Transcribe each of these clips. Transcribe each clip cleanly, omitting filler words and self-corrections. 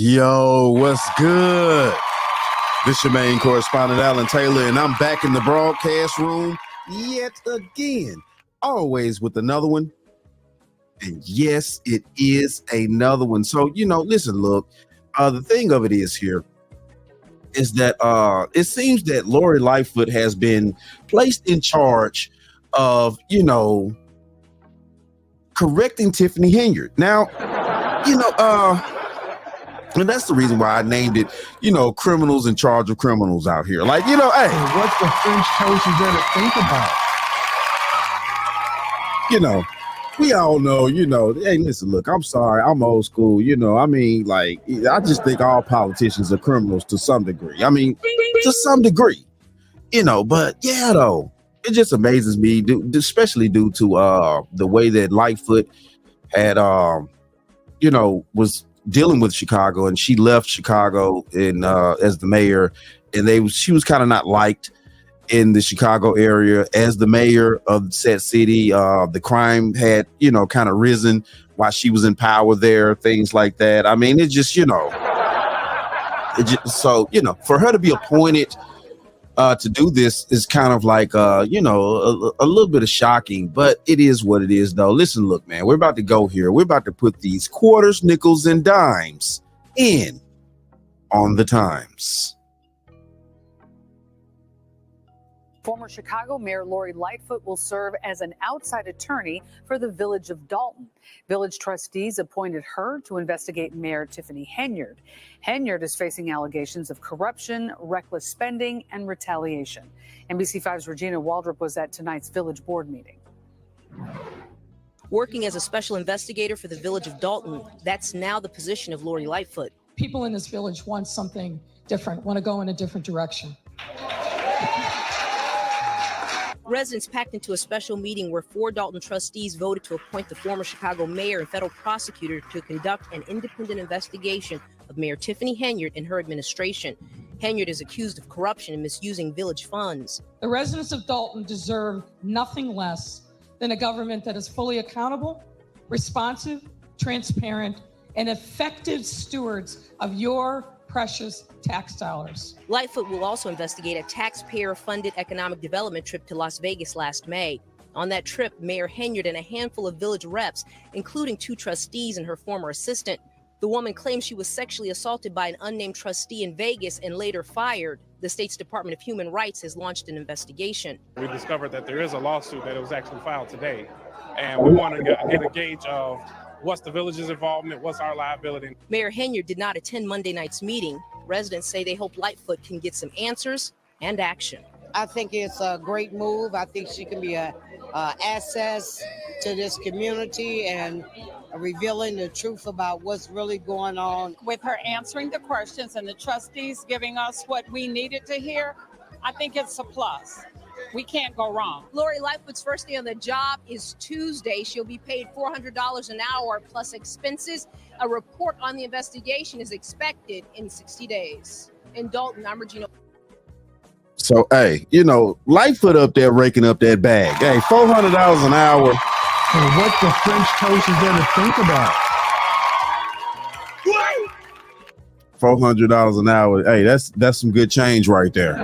Yo, what's good? This your main correspondent, Alan Taylor, and I'm back in the broadcast room yet again, always with another one. And yes, it is another one. So, listen, look, the thing of it is here is that it seems that Lori Lightfoot has been placed in charge of, correcting Tiffany Henyard. Now, and that's the reason why I named it, criminals in charge of criminals out here. Like, hey. What's the French toast you better think about? We all know, hey, listen, look, I'm sorry, I'm old school, I just think all politicians are criminals to some degree. To some degree, but yeah, though, it just amazes me, especially due to the way that Lightfoot had, was dealing with Chicago, and she left Chicago as the mayor, and she was kind of not liked in the Chicago area as the mayor of said city. The crime had, kind of risen while she was in power there, things like that. It just, for her to be appointed to do this is kind of like, a little bit of shocking, but it is what it is, though. Listen, look, man, we're about to go here. We're about to put these quarters, nickels, and dimes in on the times. Former Chicago Mayor Lori Lightfoot will serve as an outside attorney for the village of Dolton. Village trustees appointed her to investigate Mayor Tiffany Henyard. Henyard is facing allegations of corruption, reckless spending, and retaliation. NBC5's Regina Waldrop was at tonight's village board meeting. Working as a special investigator for the village of Dolton, that's now the position of Lori Lightfoot. People in this village want something different, want to go in a different direction. Residents packed into a special meeting where 4 Dolton trustees voted to appoint the former Chicago mayor and federal prosecutor to conduct an independent investigation of Mayor Tiffany Henyard and her administration. Henyard is accused of corruption and misusing village funds. The residents of Dolton deserve nothing less than a government that is fully accountable, responsive, transparent, and effective stewards of your precious tax dollars. Lightfoot will also investigate a taxpayer-funded economic development trip to Las Vegas last May. On that trip, Mayor Henyard and a handful of village reps, including 2 trustees and her former assistant. The woman claims she was sexually assaulted by an unnamed trustee in Vegas and later fired. The state's Department of Human Rights has launched an investigation. We discovered that there is a lawsuit that was actually filed today, and we want to get a gauge of what's the village's involvement, what's our liability. Mayor Henyard did not attend Monday night's meeting. Residents say they hope Lightfoot can get some answers and action. I think it's a great move. I think she can be an asset to this community and revealing the truth about what's really going on. With her answering the questions and the trustees giving us what we needed to hear, I think it's a plus. We can't go wrong. Lori Lightfoot's first day on the job is Tuesday. She'll be paid $400 an hour plus expenses. A report on the investigation is expected in 60 days. In Dolton, I'm Regina. So, hey, Lightfoot up there raking up that bag. Hey, $400 an hour. And what the French toast you better think about? $400 an hour. Hey, that's some good change right there.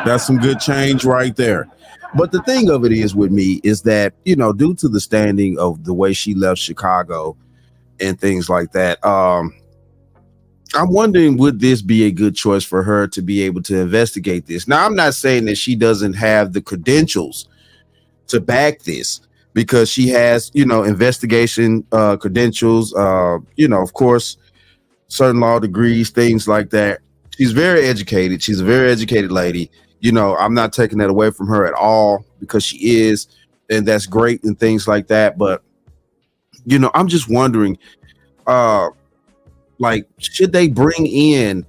That's some good change right there. But the thing of it is with me is that, due to the standing of the way she left Chicago and things like that, I'm wondering, would this be a good choice for her to be able to investigate this? Now, I'm not saying that she doesn't have the credentials to back this, because she has, investigation credentials, of course, certain law degrees, things like that. She's very educated. She's a very educated lady. I'm not taking that away from her at all, because she is, and that's great and things like that. But, I'm just wondering, should they bring in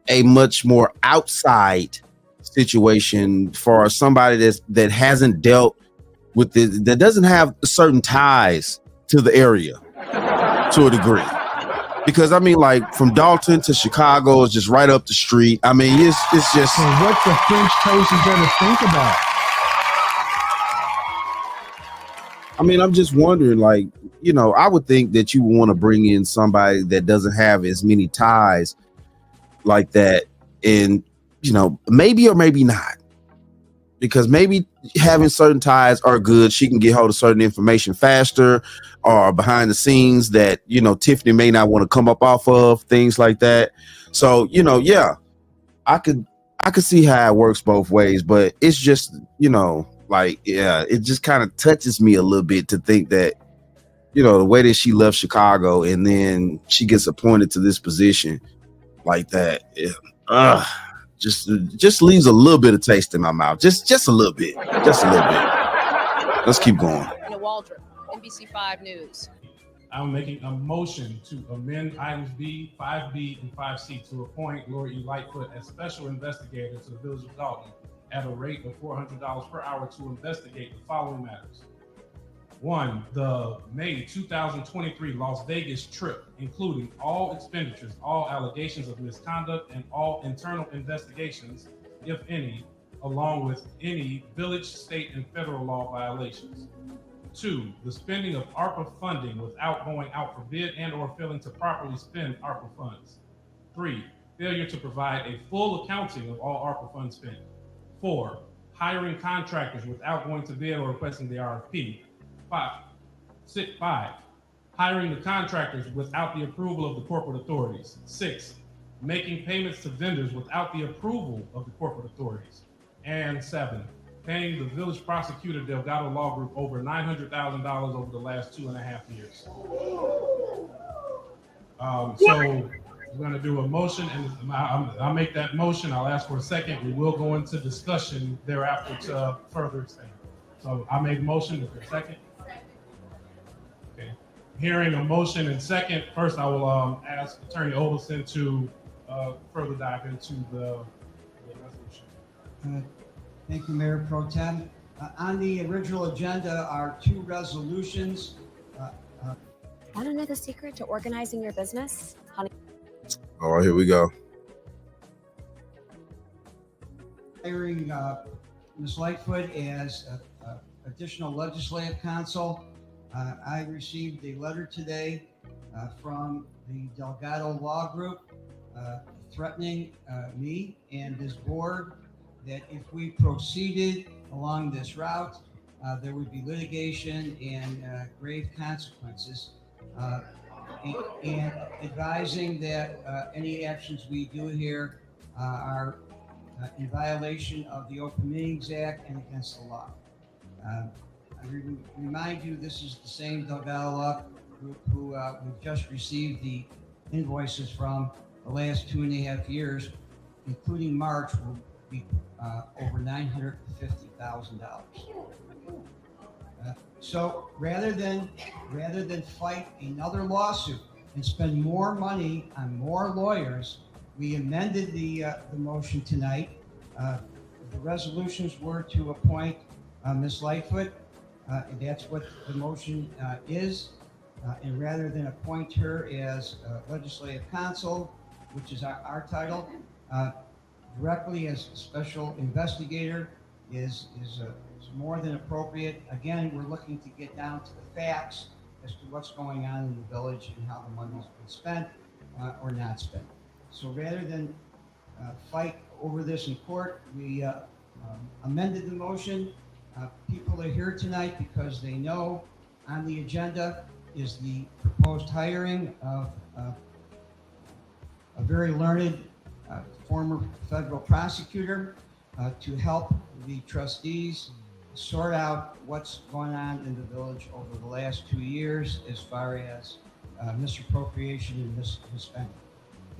a much more outside situation for somebody that hasn't dealt with this, that doesn't have certain ties to the area to a degree? Because from Dolton to Chicago is just right up the street. It's just. And what the French toast you better think about? I mean, I'm just wondering, like, I would think that you want to bring in somebody that doesn't have as many ties like that, and maybe or maybe not, because maybe having certain ties are good. She can get hold of certain information faster, or behind the scenes that Tiffany may not want to come up off of, things like that. So yeah, I could see how it works both ways, but it's just like, yeah, it just kind of touches me a little bit to think that the way that she left Chicago and then she gets appointed to this position like that, just leaves a little bit of taste in my mouth, just a little bit, Let's keep going. Waldrop, NBC5 News. I'm making a motion to amend items B, 5B, and 5C to appoint Lori E. Lightfoot as special investigator to the Village of Dolton at a rate of $400 per hour to investigate the following matters. 1, the May 2023 Las Vegas trip, including all expenditures, all allegations of misconduct, and all internal investigations, if any, along with any village, state, and federal law violations. 2, the spending of ARPA funding without going out for bid and or failing to properly spend ARPA funds. 3, failure to provide a full accounting of all ARPA fund spending. 4, hiring contractors without going to bid or requesting the RFP. 5, hiring the contractors without the approval of the corporate authorities. 6, making payments to vendors without the approval of the corporate authorities. And 7, paying the village prosecutor Delgado Law Group over $900,000 over the last 2.5 years. So we're going to do a motion, and I'll make that motion. I'll ask for a second. We will go into discussion thereafter to further extend. So I made a motion. Is there a second? Okay. Hearing a motion and second, first I will ask Attorney Olson to further dive into the resolution. Thank you, Mayor Pro Tem. On the original agenda are 2 resolutions. Want to know the secret to organizing your business? Honey. All right, here we go. Hiring Ms. Lightfoot as additional legislative counsel. I received a letter today from the Delgado Law Group threatening me and this board that if we proceeded along this route, there would be litigation and grave consequences, and advising that any actions we do here are in violation of the Open Meetings Act and against the law. I remind you, this is the same Delgado Law Group who we've just received the invoices from the last 2.5 years, including March, will be over $950,000. So rather than fight another lawsuit and spend more money on more lawyers, we amended the motion tonight. The resolutions were to appoint Ms. Lightfoot. That's what the motion is. And rather than appoint her as legislative counsel, which is our title, directly as special investigator is more than appropriate. Again, we're looking to get down to the facts as to what's going on in the village and how the money's been spent or not spent. So rather than fight over this in court, we amended the motion. People are here tonight because they know on the agenda is the proposed hiring of a very learned former federal prosecutor to help the trustees sort out what's going on in the village over the last 2 years as far as misappropriation and misspending.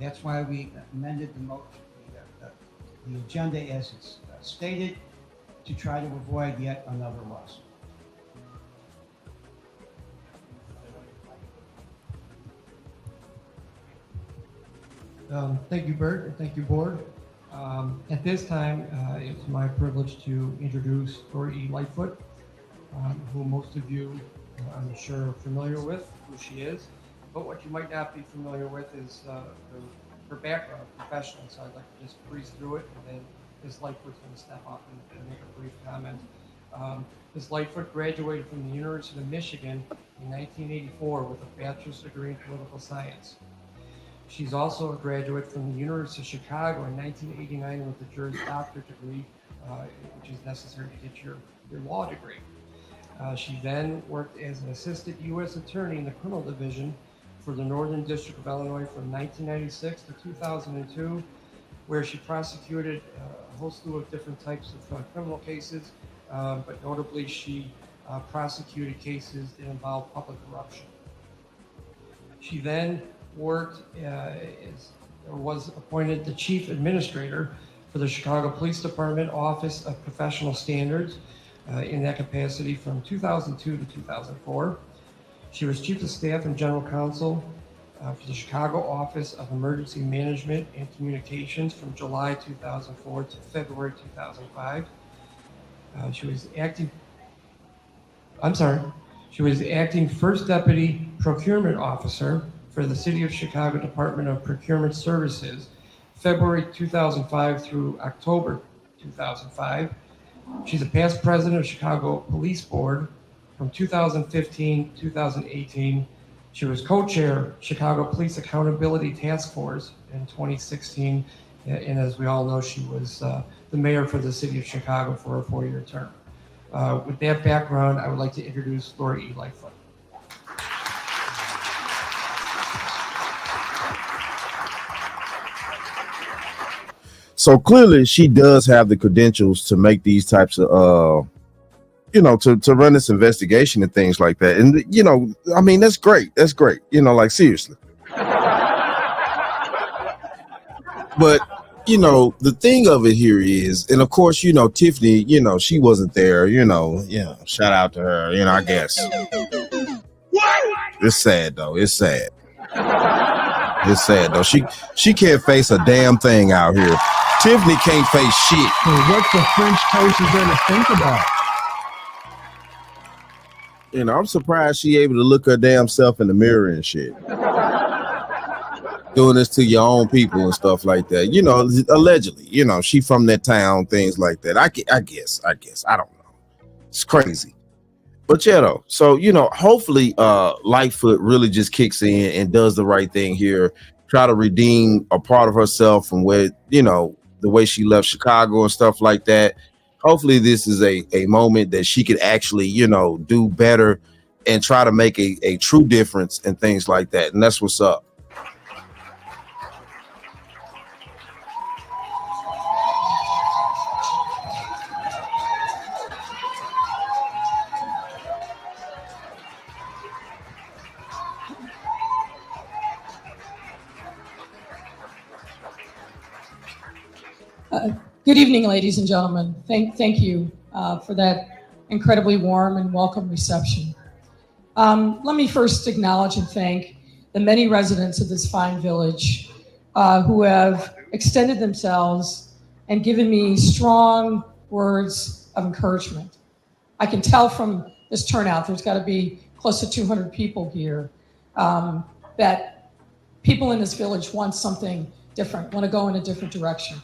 That's why we amended the motion, the agenda as it's stated, to try to avoid yet another lawsuit. Thank you, Bert, and thank you, Board. At this time, it's my privilege to introduce Lori E. Lightfoot, who most of you, I'm sure, are familiar with who she is. But what you might not be familiar with is her background professionally. So I'd like to just breeze through it, and then Ms. Lightfoot's going to step up and make a brief comment Ms. Lightfoot graduated from the University of Michigan in 1984 with a bachelor's degree in political science. She's also a graduate from the University of Chicago in 1989 with a Juris Doctor degree, which is necessary to get your law degree. She then worked as an assistant U.S. attorney in the criminal division for the Northern District of Illinois from 1996 to 2002, where she prosecuted a whole slew of different types of criminal cases, but notably she prosecuted cases that involved public corruption. She then was appointed the chief administrator for the Chicago Police Department Office of Professional Standards in that capacity from 2002 to 2004. She was chief of staff and general counsel for the Chicago Office of Emergency Management and Communications from July 2004 to February 2005. She was acting first deputy procurement officer for the City of Chicago Department of Procurement Services, February 2005 through October 2005. She's a past president of Chicago Police Board from 2015 to 2018. She was co-chair Chicago Police Accountability Task Force in 2016. And as we all know, she was the mayor for the City of Chicago for a 4-year term. With that background, I would like to introduce Lori E. Lightfoot. So clearly she does have the credentials to make these types of, to run this investigation and things like that. And, I mean, that's great. That's great. Like seriously. But, the thing of it here is, and of course, Tiffany, she wasn't there, shout out to her, I guess. It's sad though. It's sad. It's sad though. She can't face a damn thing out here. Tiffany can't face shit. Well, what the French toast is there to think about? I'm surprised she able to look her damn self in the mirror and shit. Doing this to your own people and stuff like that. Allegedly, she from that town, things like that. I guess. I don't know. It's crazy. But yeah, though. So, hopefully Lightfoot really just kicks in and does the right thing here. Try to redeem a part of herself from where, the way she left Chicago and stuff like that. Hopefully this is a moment that she could actually, do better and try to make a true difference and things like that. And that's what's up. Good evening, ladies and gentlemen. Thank you for that incredibly warm and welcome reception. Let me first acknowledge and thank the many residents of this fine village who have extended themselves and given me strong words of encouragement. I can tell from this turnout, there's got to be close to 200 people here, that people in this village want something different, want to go in a different direction.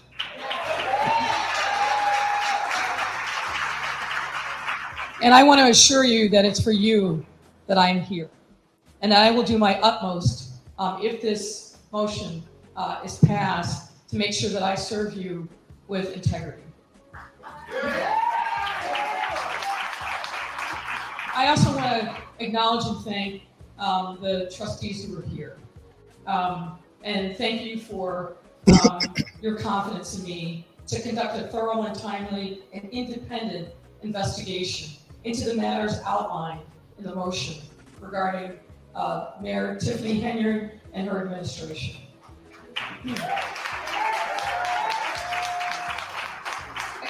And I want to assure you that it's for you that I am here. And I will do my utmost if this motion is passed to make sure that I serve you with integrity. I also want to acknowledge and thank the trustees who are here. And thank you for your confidence in me to conduct a thorough and timely and independent investigation into the matters outlined in the motion regarding Mayor Tiffany Henyard and her administration.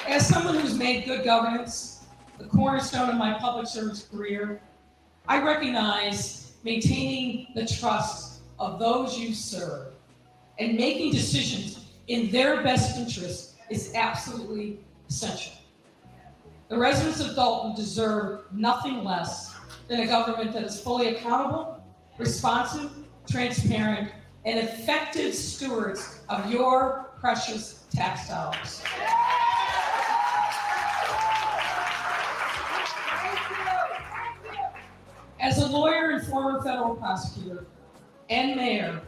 As someone who's made good governance the cornerstone of my public service career, I recognize maintaining the trust of those you serve and making decisions in their best interest is absolutely essential. The residents of Dolton deserve nothing less than a government that is fully accountable, responsive, transparent, and effective stewards of your precious tax dollars. As a lawyer and former federal prosecutor and mayor,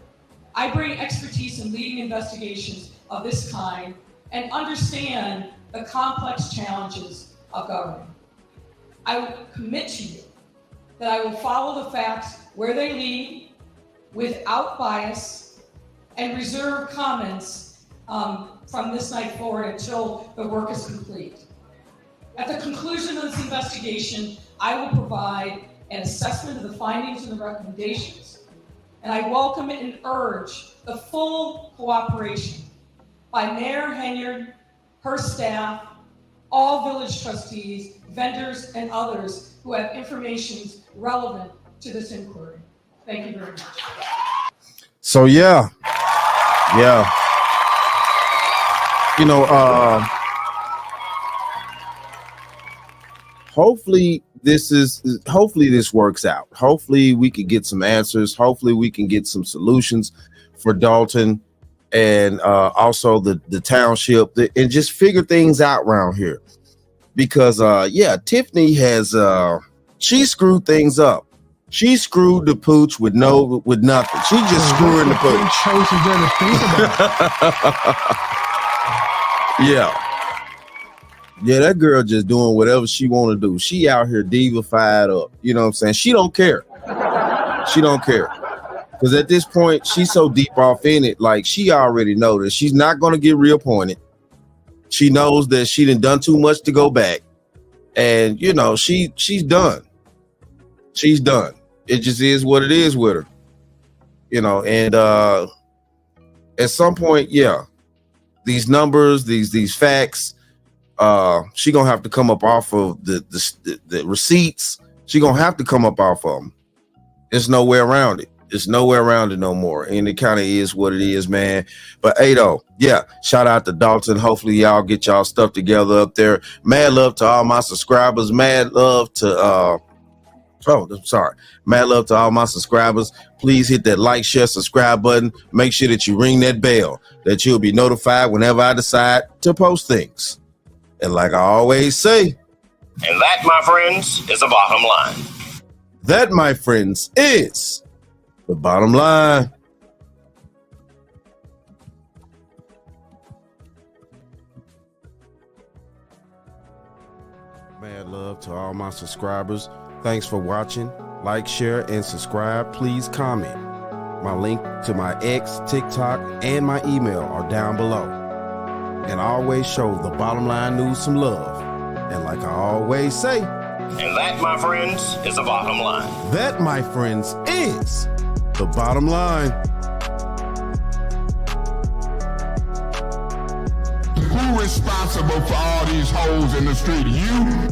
I bring expertise in leading investigations of this kind and understand the complex challenges of government. I will commit to you that I will follow the facts where they lead without bias and reserve comments from this night forward until the work is complete. At the conclusion of this investigation, I will provide an assessment of the findings and the recommendations, and I welcome and urge the full cooperation by Mayor Henyard, her staff, all village trustees, vendors, and others who have information relevant to this inquiry. Thank you very much. So yeah. You know, hopefully this works out. Hopefully we could get some answers. Hopefully we can get some solutions for Dolton and also the township and just figure things out around here. Because Tiffany has she screwed things up. She screwed the pooch with nothing. She just screwing the pooch. Yeah, that girl just doing whatever she want to do. She out here diva-fied up. You know what I'm saying? She don't care. She don't care. Because at this point, she's so deep off in it, like she already knows that she's not going to get reappointed. She knows that she done too much to go back. And, you know, she's done. She's done. It just is what it is with her. You know, and at some point, these numbers, these facts, she gonna have to come up off of the receipts. She gonna have to come up off of them. There's no way around it. There's nowhere around it no more. And it kind of is what it is, man. But hey, though, shout out to Dolton. Hopefully y'all get y'all stuff together up there. Mad love to all my subscribers. Mad love to mad love to all my subscribers. Please hit that like, share, subscribe button. Make sure that you ring that bell, that you'll be notified whenever I decide to post things. And like I always say, and that, my friends, is the bottom line. That, my friends, is the bottom line. Mad love to all my subscribers. Thanks for watching. Like, share, and subscribe. Please comment. My link to my X, TikTok, and my email are down below. And I always show the bottom line news some love. And like I always say, and that, my friends, is the bottom line. That, my friends, is the bottom line. Who responsible for all these holes in the street? You?